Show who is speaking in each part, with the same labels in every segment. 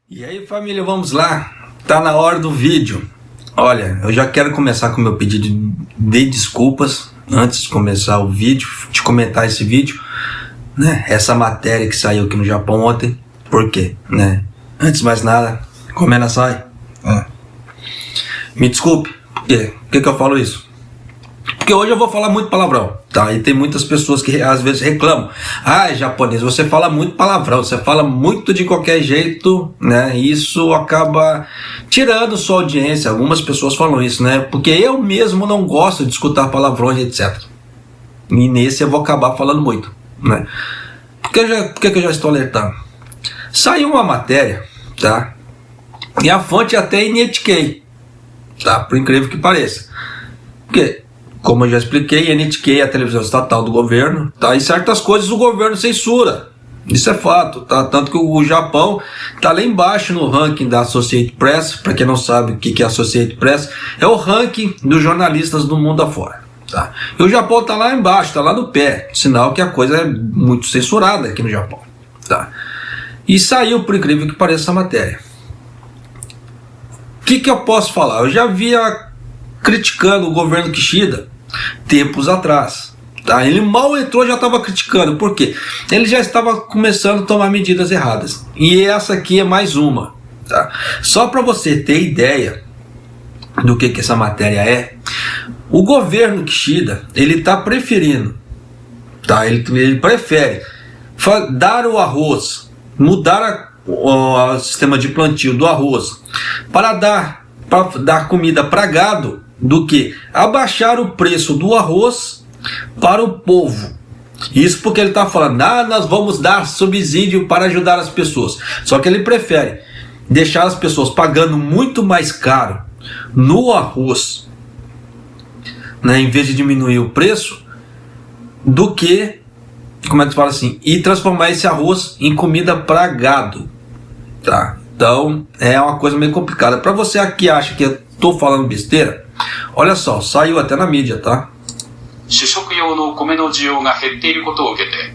Speaker 1: E aí, família, vamos lá, tá na hora do vídeo. Olha, eu já quero começar com o meu pedido de desculpas antes de começar o vídeo, de comentar esse vídeo, né? Essa matéria que saiu aqui no Japão ontem. Por quê, né? Antes de mais nada, como ela sai? Me desculpe, por quê? Por que eu falo isso? Porque hoje eu vou falar muito palavrão, tá? E tem muitas pessoas que às vezes reclamam: ah, japonês, você fala muito palavrão, você fala muito de qualquer jeito, né? Isso acaba tirando sua audiência. Algumas pessoas falam isso, né? Porque eu mesmo não gosto de escutar palavrões, etc. E nesse eu vou acabar falando muito, né? Por que eu já estou alertando? Saiu uma matéria, tá? E a fonte até é NHK, tá? Por incrível que pareça. Porque, como eu já expliquei, a NHK é a televisão estatal do governo, tá? E certas coisas o governo censura. Isso é fato, tá? Tanto que o Japão tá lá embaixo no ranking da Associated Press. Para quem não sabe o que é Associated Press, é o ranking dos jornalistas do mundo afora, tá? E o Japão tá lá embaixo, tá lá no pé, sinal que a coisa é muito censurada aqui no Japão, tá? E saiu, por incrível que pareça, essa matéria. O que eu posso falar? Eu já via criticando o governo Kishida tempos atrás, tá? Ele mal entrou, já estava criticando. Por quê? Ele já estava começando a tomar medidas erradas. E essa aqui é mais uma, tá? Só para você ter ideia do que essa matéria é, o governo Kishida, ele está preferindo, tá? Ele prefere dar o arroz, mudar o sistema de plantio do arroz para dar comida para gado, do que abaixar o preço do arroz para o povo. Isso porque ele está falando: nós vamos dar subsídio para ajudar as pessoas. Só que ele prefere deixar as pessoas pagando muito mais caro no arroz, né, em vez de diminuir o preço, do que, como é que fala assim, e transformar esse arroz em comida para gado, tá? Então é uma coisa meio complicada. Para você que acha que eu estou falando besteira, olha só, saiu até na mídia, tá?
Speaker 2: 主食用の米の需要が減っていることを受けて、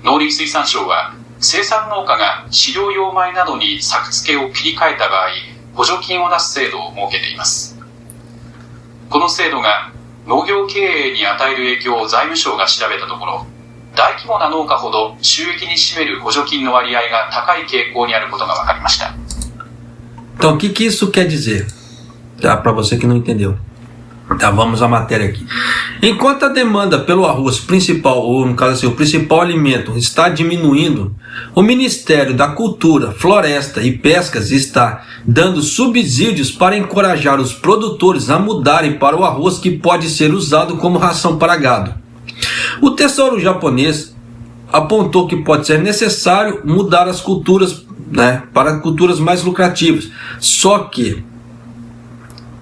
Speaker 2: 農林水産省は生産農家が飼料用米などに作付けを切り替えた場合、補助金を出す制度を設けています。この制度が農業経営に与える影響を財務省が調べたところ、大規模な農家ほど収益に占める補助金の割合が高い傾向にあることが分かりました。
Speaker 1: Então, o que isso quer dizer? Tá, para você que não entendeu. Tá, vamos à matéria aqui. Enquanto a demanda pelo arroz principal, ou no caso assim, o principal alimento, está diminuindo, o Ministério da Cultura, Floresta e Pescas está dando subsídios para encorajar os produtores a mudarem para o arroz, que pode ser usado como ração para gado. O Tesouro japonês apontou que pode ser necessário mudar as culturas, né, para culturas mais lucrativas. Só que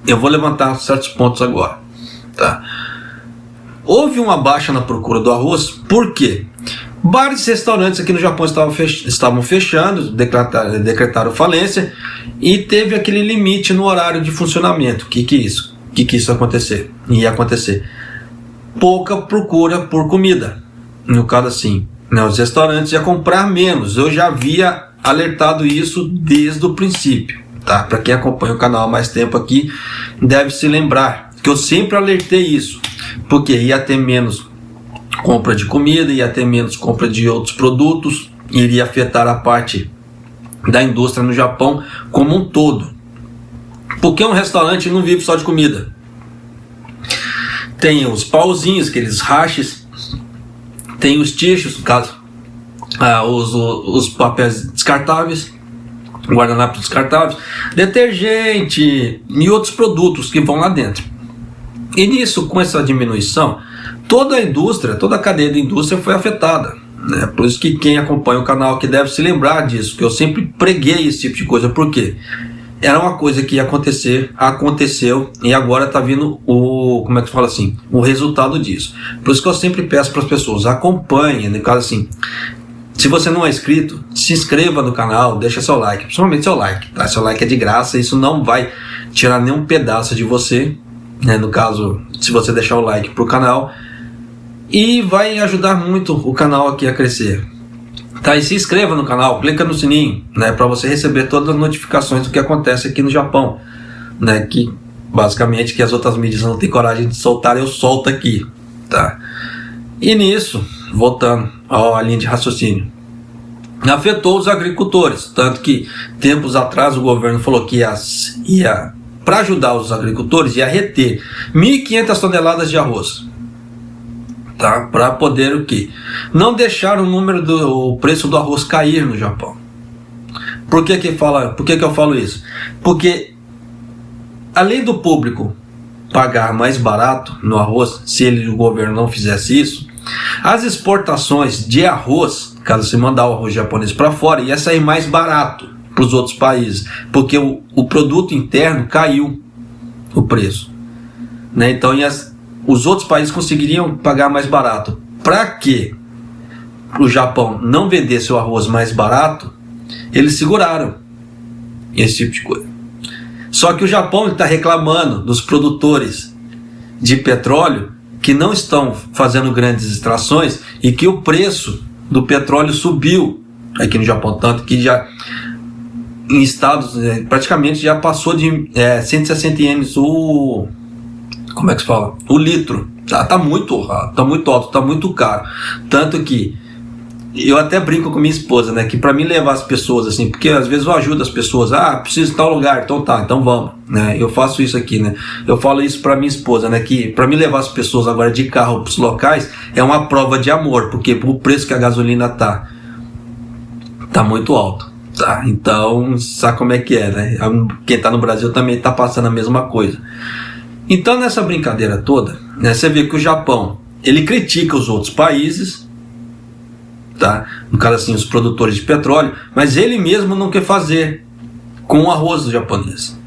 Speaker 1: eu vou levantar certos pontos agora, tá? Houve uma baixa na procura do arroz. Por quê? Bares e restaurantes aqui no Japão estavam fechando, decretaram falência, e teve aquele limite no horário de funcionamento. O que é isso? O que isso ia acontecer? Pouca procura por comida. No caso assim, né, os restaurantes iam comprar menos. Eu já havia alertado isso desde o princípio, tá? Para quem acompanha o canal há mais tempo aqui, deve se lembrar que eu sempre alertei isso, porque ia ter menos compra de comida, ia ter menos compra de outros produtos, iria afetar a parte da indústria no Japão como um todo. Porque um restaurante não vive só de comida. Tem os pauzinhos, aqueles rachis, tem os tichos, no caso, os papéis descartáveis, guardanapos descartáveis, detergente e outros produtos que vão lá dentro. E nisso, com essa diminuição, toda a indústria, toda a cadeia da indústria foi afetada, né? Por isso que quem acompanha o canal aqui deve se lembrar disso, que eu sempre preguei esse tipo de coisa. Por quê? Era uma coisa que ia acontecer, aconteceu, e agora está vindo como é que fala assim, o resultado disso. Por isso que eu sempre peço para as pessoas: acompanhem, no caso assim, se você não é inscrito, se inscreva no canal, deixa seu like, principalmente seu like, tá? Seu like é de graça, isso não vai tirar nenhum pedaço de você, né? No caso, se você deixar o like pro canal, e vai ajudar muito o canal aqui a crescer. Tá, e se inscreva no canal, clica no sininho, né, para você receber todas as notificações do que acontece aqui no Japão, né, que basicamente que as outras mídias não têm coragem de soltar, eu solto aqui, tá? E nisso, voltando à linha de raciocínio, afetou os agricultores, tanto que tempos atrás o governo falou que ia para ajudar os agricultores, ia reter 1.500 toneladas de arroz, tá? Para poder o quê? Não deixar o preço do arroz cair no Japão. Por que que eu falo isso? Porque além do público pagar mais barato no arroz, se o governo não fizesse isso, as exportações de arroz, caso se mandar o arroz japonês para fora, ia sair mais barato para os outros países, porque o produto interno caiu o preço, né? Então os outros países conseguiriam pagar mais barato. Para que o Japão não vendesse o arroz mais barato, eles seguraram esse tipo de coisa. Só que o Japão está reclamando dos produtores de petróleo que não estão fazendo grandes extrações e que o preço do petróleo subiu aqui no Japão, tanto que já em estados praticamente já passou de 160 ienes como é que se fala? O litro. Tá muito alto, tá muito caro. Tanto que eu até brinco com minha esposa, né, que para mim levar as pessoas assim, porque às vezes eu ajudo as pessoas, preciso de tal lugar, então vamos, né? Eu faço isso aqui, né? Eu falo isso para minha esposa, né, que para mim levar as pessoas agora de carro para os locais é uma prova de amor, porque o preço que a gasolina tá muito alto, tá? Então, sabe como é que é, né? Quem tá no Brasil também tá passando a mesma coisa. Então, nessa brincadeira toda, né, você vê que o Japão, ele critica os outros países, tá? No caso assim, os produtores de petróleo, mas ele mesmo não quer fazer com o arroz do japonês.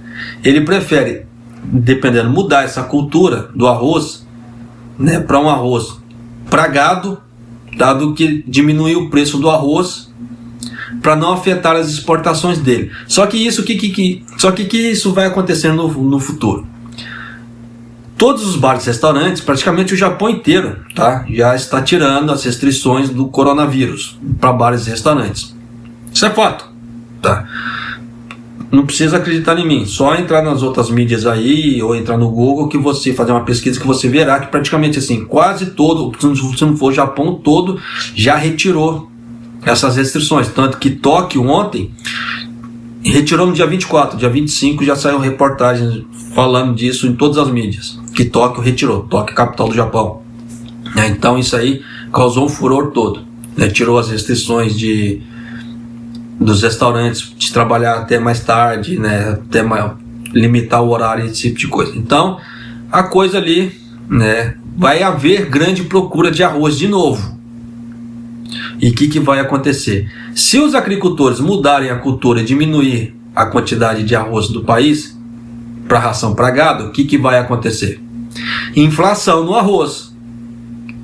Speaker 1: Ele prefere, dependendo, mudar essa cultura do arroz, né, para um arroz para gado, dado que diminuir o preço do arroz para não afetar as exportações dele. Só que isso isso vai acontecer no futuro. Todos os bares e restaurantes, praticamente o Japão inteiro, tá, já está tirando as restrições do coronavírus para bares e restaurantes. Isso é fato, tá? Não precisa acreditar em mim, só entrar nas outras mídias aí ou entrar no Google que você fazer uma pesquisa que você verá que praticamente assim, quase todo, se não for o Japão todo, já retirou essas restrições. Tanto que Tóquio ontem retirou no dia 24, dia 25 já saiu reportagens falando disso em todas as mídias, que Tóquio retirou, Tóquio, capital do Japão. Então isso aí causou um furor todo, né? Tirou as restrições dos restaurantes de trabalhar até mais tarde, né? Limitar o horário, esse tipo de coisa. Então a coisa ali, né? Vai haver grande procura de arroz de novo. E o que vai acontecer? Se os agricultores mudarem a cultura e diminuir a quantidade de arroz do país para ração para gado, o que vai acontecer? Inflação no arroz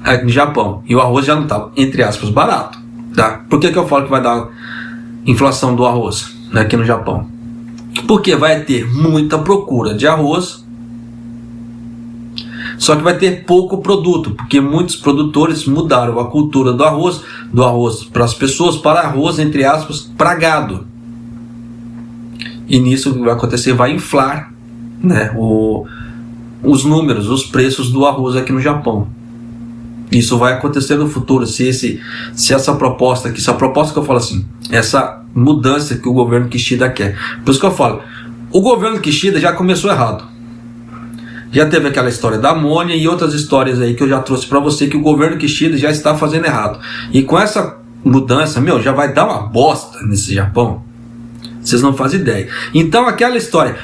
Speaker 1: aqui no Japão. E o arroz já não está, entre aspas, barato, tá? Por que eu falo que vai dar inflação do arroz aqui no Japão? Porque vai ter muita procura de arroz, só que vai ter pouco produto, porque muitos produtores mudaram a cultura do arroz para as pessoas, para arroz, entre aspas, para gado. E nisso o que vai acontecer? Vai inflar, né, os números, os preços do arroz aqui no Japão. Isso vai acontecer no futuro, se essa proposta aqui, essa proposta que eu falo assim, essa mudança que o governo Kishida quer. Por isso que eu falo, o governo Kishida já começou errado. Já teve aquela história da amônia e outras histórias aí que eu já trouxe para você, que o governo Kishida já está fazendo errado. E com essa mudança, já vai dar uma bosta nesse Japão. Vocês não fazem ideia. Então aquela história,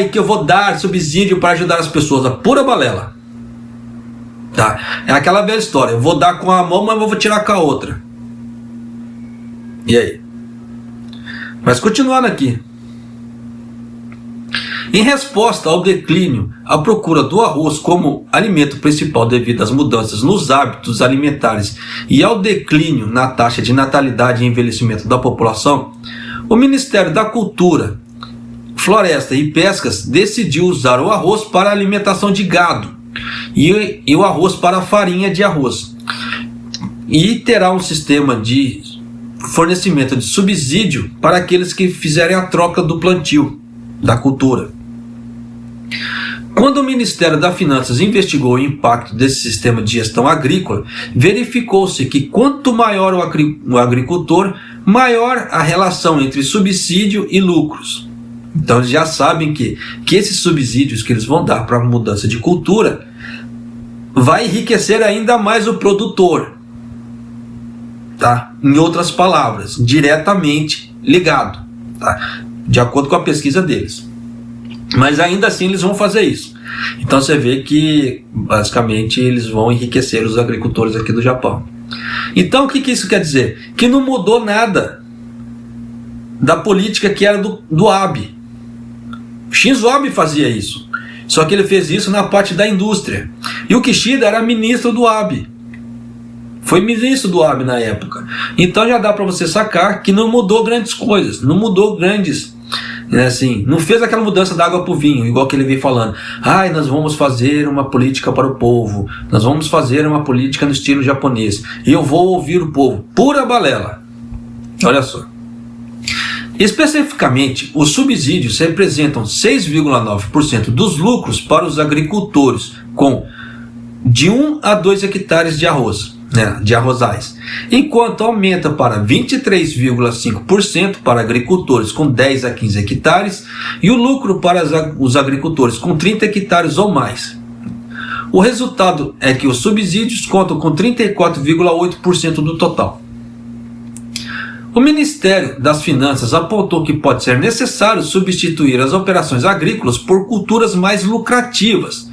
Speaker 1: que eu vou dar subsídio para ajudar as pessoas, a pura balela. Tá? É aquela velha história, eu vou dar com a mão, mas eu vou tirar com a outra. E aí? Mas continuando aqui. Em resposta ao declínio, a procura do arroz como alimento principal devido às mudanças nos hábitos alimentares e ao declínio na taxa de natalidade e envelhecimento da população, o Ministério da Cultura, Floresta e Pescas decidiu usar o arroz para a alimentação de gado e o arroz para a farinha de arroz. E terá um sistema de fornecimento de subsídio para aqueles que fizerem a troca do plantio da cultura. Quando o Ministério das Finanças investigou o impacto desse sistema de gestão agrícola, verificou-se que quanto maior o agricultor, maior a relação entre subsídio e lucros. Então eles já sabem que esses subsídios que eles vão dar para a mudança de cultura vai enriquecer ainda mais o produtor. Tá? Em outras palavras, diretamente ligado, tá? De acordo com a pesquisa deles. Mas ainda assim eles vão fazer isso. Então você vê que basicamente eles vão enriquecer os agricultores aqui do Japão. Então o que isso quer dizer? Que não mudou nada da política que era do Abe. Shinzo Abe fazia isso, só que ele fez isso na parte da indústria. E o Kishida era ministro do Abe. Foi ministro do Abe na época. Então já dá para você sacar que não mudou grandes coisas, não mudou grandes, assim, não fez aquela mudança da água para o vinho, igual que ele vem falando. Nós vamos fazer uma política para o povo, nós vamos fazer uma política no estilo japonês, e eu vou ouvir o povo. Pura balela. Olha só. Especificamente, os subsídios representam 6,9% dos lucros para os agricultores com de 1 a 2 hectares de arroz, de arrozais, enquanto aumenta para 23,5% para agricultores com 10 a 15 hectares e o lucro para os agricultores com 30 hectares ou mais. O resultado é que os subsídios contam com 34,8% do total. O Ministério das Finanças apontou que pode ser necessário substituir as operações agrícolas por culturas mais lucrativas,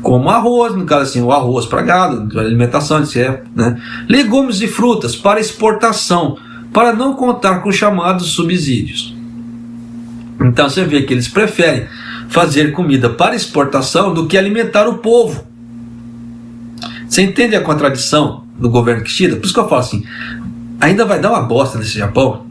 Speaker 1: como arroz, no caso assim, o arroz para gado, alimentação, etc., legumes e frutas para exportação, para não contar com os chamados subsídios. Então você vê que eles preferem fazer comida para exportação do que alimentar o povo. Você entende a contradição do governo Kishida? Por isso que eu falo assim, ainda vai dar uma bosta nesse Japão,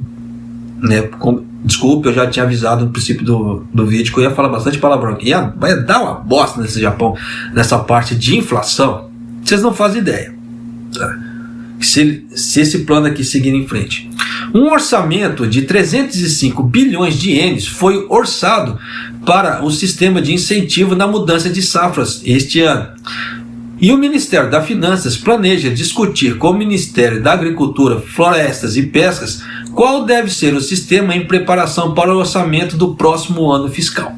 Speaker 1: desculpe, eu já tinha avisado no princípio do vídeo que eu ia falar bastante palavrão aqui. Vai dar uma bosta nesse Japão, nessa parte de inflação. Vocês não fazem ideia, tá? Se esse plano aqui seguir em frente. Um orçamento de 305 bilhões de ienes foi orçado para o sistema de incentivo na mudança de safras este ano. E o Ministério das Finanças planeja discutir com o Ministério da Agricultura, Florestas e Pescas qual deve ser o sistema em preparação para o orçamento do próximo ano fiscal.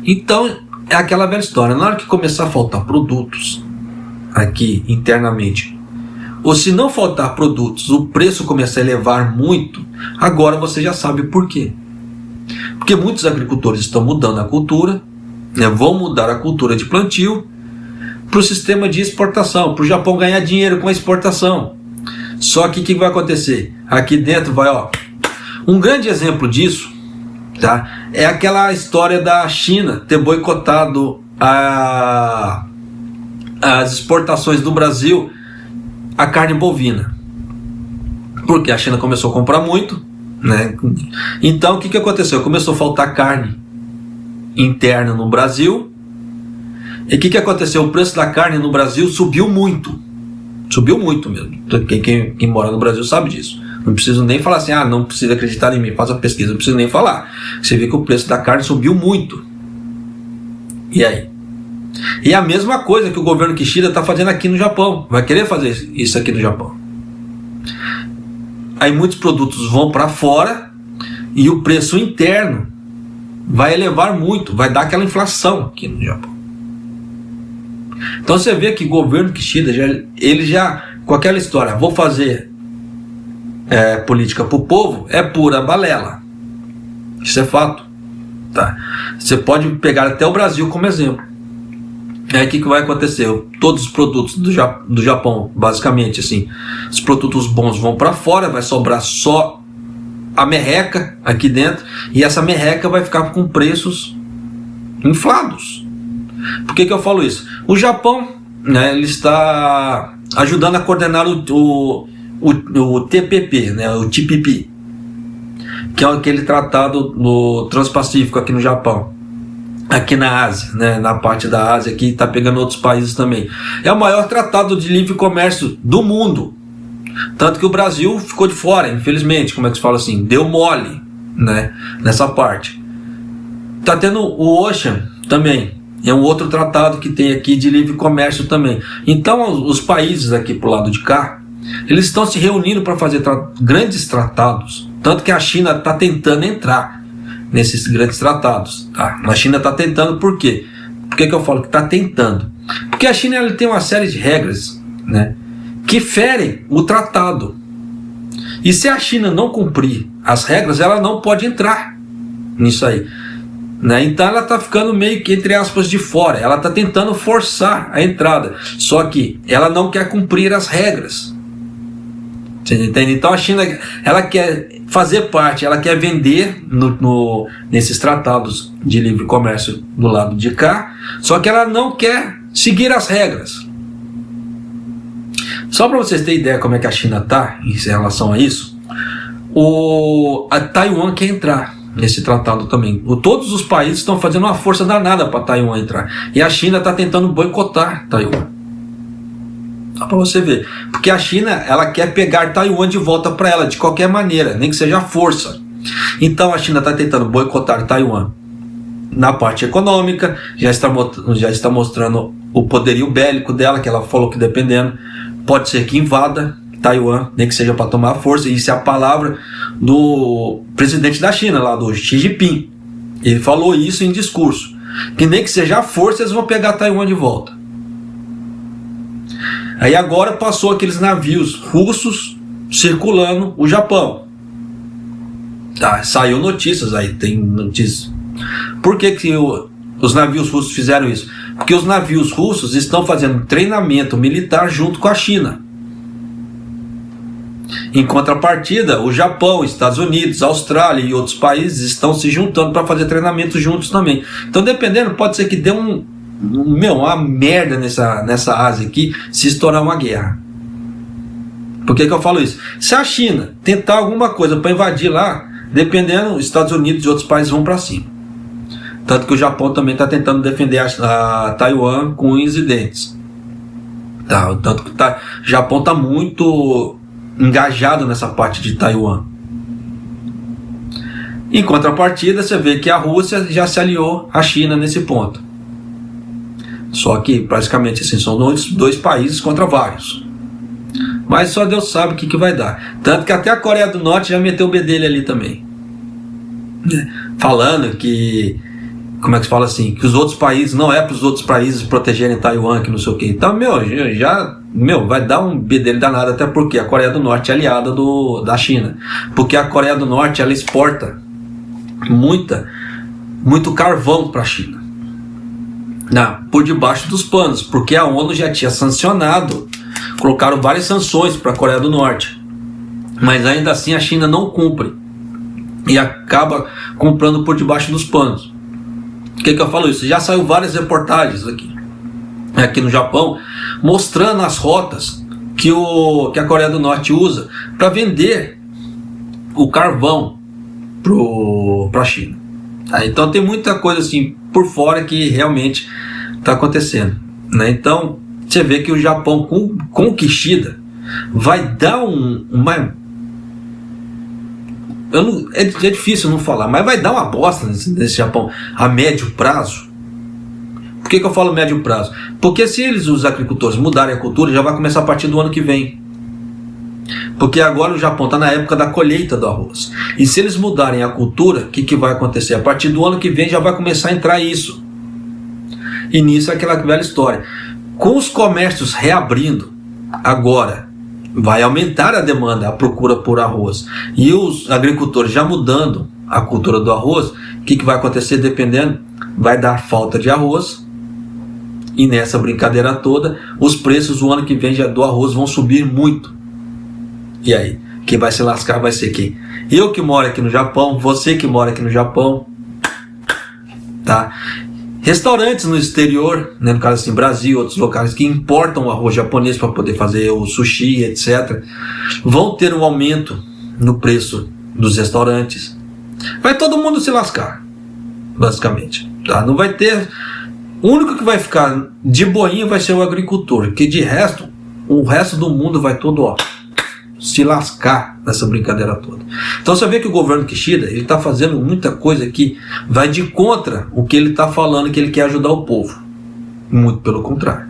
Speaker 1: Então, é aquela velha história. Na hora que começar a faltar produtos aqui internamente, ou se não faltar produtos, o preço começar a elevar muito, agora você já sabe por quê. Porque muitos agricultores estão mudando a cultura, vão mudar a cultura de plantio para o sistema de exportação, para o Japão ganhar dinheiro com a exportação. Só que o que vai acontecer? Aqui dentro vai, um grande exemplo disso, tá? É aquela história da China ter boicotado as exportações do Brasil a carne bovina. Porque a China começou a comprar muito, Então o que aconteceu? Começou a faltar carne interna no Brasil. E o que aconteceu? O preço da carne no Brasil subiu muito. Subiu muito mesmo. Quem mora no Brasil sabe disso. Não preciso nem falar assim, não precisa acreditar em mim, faz a pesquisa, não preciso nem falar. Você vê que o preço da carne subiu muito. E aí? E a mesma coisa que o governo Kishida está fazendo aqui no Japão. Vai querer fazer isso aqui no Japão. Aí muitos produtos vão para fora e o preço interno vai elevar muito, vai dar aquela inflação aqui no Japão. Então você vê que o governo Kishida, ele já com aquela história, vou fazer política para o povo, é pura balela. Isso é fato. Tá? Você pode pegar até o Brasil como exemplo. Aí o que vai acontecer? Todos os produtos do Japão, basicamente assim, os produtos bons vão para fora, vai sobrar só a merreca aqui dentro, e essa merreca vai ficar com preços inflados. Por que eu falo isso? O Japão, ele está ajudando a coordenar o TPP, o TPP, que é aquele tratado do Transpacífico aqui no Japão, aqui na Ásia, na parte da Ásia, que está pegando outros países também. É o maior tratado de livre comércio do mundo. Tanto que o Brasil ficou de fora, infelizmente, como é que se fala assim, deu mole, né, nessa parte. Tá tendo o Ocean também, é um outro tratado que tem aqui de livre comércio também. Então os países aqui pro lado de cá, eles estão se reunindo para fazer grandes tratados, tanto que a China está tentando entrar nesses grandes tratados, tá? A China está tentando, por quê? Por que eu falo que está tentando? Porque a China ela tem uma série de regras, né, que ferem o tratado. E se a China não cumprir as regras, ela não pode entrar nisso aí, né? Então ela está ficando meio que, entre aspas, de fora. Ela está tentando forçar a entrada, só que ela não quer cumprir as regras. Você entende? Então a China ela quer fazer parte, ela quer vender nesses tratados de livre comércio do lado de cá, só que ela não quer seguir as regras. Só para vocês terem ideia como é que a China está em relação a isso, a Taiwan quer entrar nesse tratado também. Todos os países estão fazendo uma força danada para Taiwan entrar, e a China está tentando boicotar Taiwan. Só para você ver, porque a China ela quer pegar Taiwan de volta para ela de qualquer maneira, nem que seja a força. Então a China está tentando boicotar Taiwan na parte econômica, já está mostrando o poderio bélico dela, que ela falou que dependendo pode ser que invada Taiwan, nem que seja para tomar força. Isso é a palavra do presidente da China, lá do Xi Jinping. Ele falou isso em discurso, que nem que seja a força eles vão pegar Taiwan de volta. Aí agora passou aqueles navios russos circulando o Japão. Tá, saiu notícias aí, tem notícias. Por que os navios russos fizeram isso? Porque os navios russos estão fazendo treinamento militar junto com a China. Em contrapartida, o Japão, Estados Unidos, Austrália e outros países estão se juntando para fazer treinamento juntos também. Então, dependendo, pode ser que dê uma merda nessa Ásia aqui, se estourar uma guerra. Por que eu falo isso? Se a China tentar alguma coisa para invadir lá, dependendo, os Estados Unidos e outros países vão para cima. Tanto que o Japão também está tentando defender a Taiwan com unhas e dentes. Tá, tanto que o Japão está muito engajado nessa parte de Taiwan. Em contrapartida, você vê que a Rússia já se aliou à China nesse ponto. Só que praticamente assim, são dois países contra vários. Mas só Deus sabe o que vai dar. Tanto que até a Coreia do Norte já meteu o bedelho ali também, falando que, como é que se fala assim, que os outros países, não é para os outros países protegerem Taiwan, que não sei o que. Então, vai dar um bedelho danado, até porque a Coreia do Norte é aliada da China. Porque a Coreia do Norte, ela exporta muito carvão para a China. Por debaixo dos panos, porque a ONU já tinha sancionado, colocaram várias sanções para a Coreia do Norte. Mas ainda assim a China não cumpre. E acaba comprando por debaixo dos panos. Por que eu falo isso? Já saiu várias reportagens aqui no Japão, mostrando as rotas que a Coreia do Norte usa para vender o carvão para a China. Então tem muita coisa assim por fora que realmente está acontecendo, né? Então você vê que o Japão com o Kishida vai dar é difícil não falar, mas vai dar uma bosta nesse Japão a médio prazo. Por que eu falo médio prazo? Porque se os agricultores mudarem a cultura, já vai começar a partir do ano que vem. Porque agora o Japão está na época da colheita do arroz. E se eles mudarem a cultura, o que vai acontecer? A partir do ano que vem já vai começar a entrar isso. E nisso é aquela velha história. Com os comércios reabrindo agora, vai aumentar a demanda, a procura por arroz. E os agricultores já mudando a cultura do arroz, o que vai acontecer? Dependendo, vai dar falta de arroz. E nessa brincadeira toda, os preços o ano que vem do arroz vão subir muito. E aí, quem vai se lascar vai ser quem? Eu que moro aqui no Japão, você que mora aqui no Japão, tá? Restaurantes no exterior, né, no caso assim, Brasil, outros locais que importam o arroz japonês para poder fazer o sushi, etc., vão ter um aumento no preço dos restaurantes. Vai todo mundo se lascar, basicamente, tá? Não vai ter... O único que vai ficar de boinha vai ser o agricultor, que de resto, o resto do mundo vai todo, se lascar nessa brincadeira toda. Então você vê que o governo Kishida, ele está fazendo muita coisa que vai de contra o que ele está falando, que ele quer ajudar o povo. Muito pelo contrário.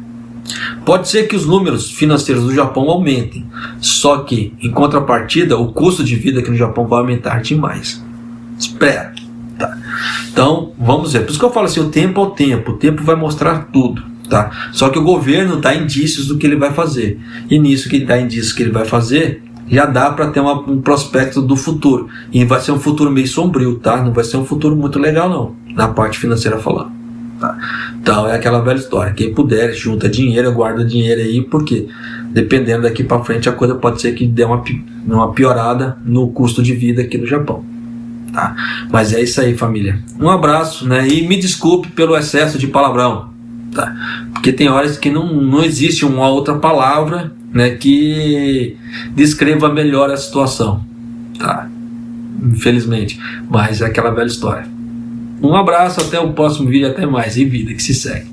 Speaker 1: Pode ser que os números financeiros do Japão aumentem, só que, em contrapartida, o custo de vida aqui no Japão vai aumentar demais. Espera. Tá. Então, vamos ver. Por isso que eu falo assim, o tempo vai mostrar tudo. Tá? Só que o governo dá indícios do que ele vai fazer. E nisso que ele dá indícios que ele vai fazer, já dá para ter um prospecto do futuro. E vai ser um futuro meio sombrio, tá? Não vai ser um futuro muito legal, não, na parte financeira falando. Tá? Então é aquela velha história. Quem puder, junta dinheiro, guarda dinheiro aí, porque dependendo daqui para frente a coisa pode ser que dê uma piorada no custo de vida aqui no Japão. Tá? Mas é isso aí, família. Um abraço, né? E me desculpe pelo excesso de palavrão. Tá? Porque tem horas que não existe uma outra palavra, né, que descreva melhor a situação, tá? Infelizmente, mas é aquela velha história. Um abraço, até o próximo vídeo, até mais, e vida que se segue.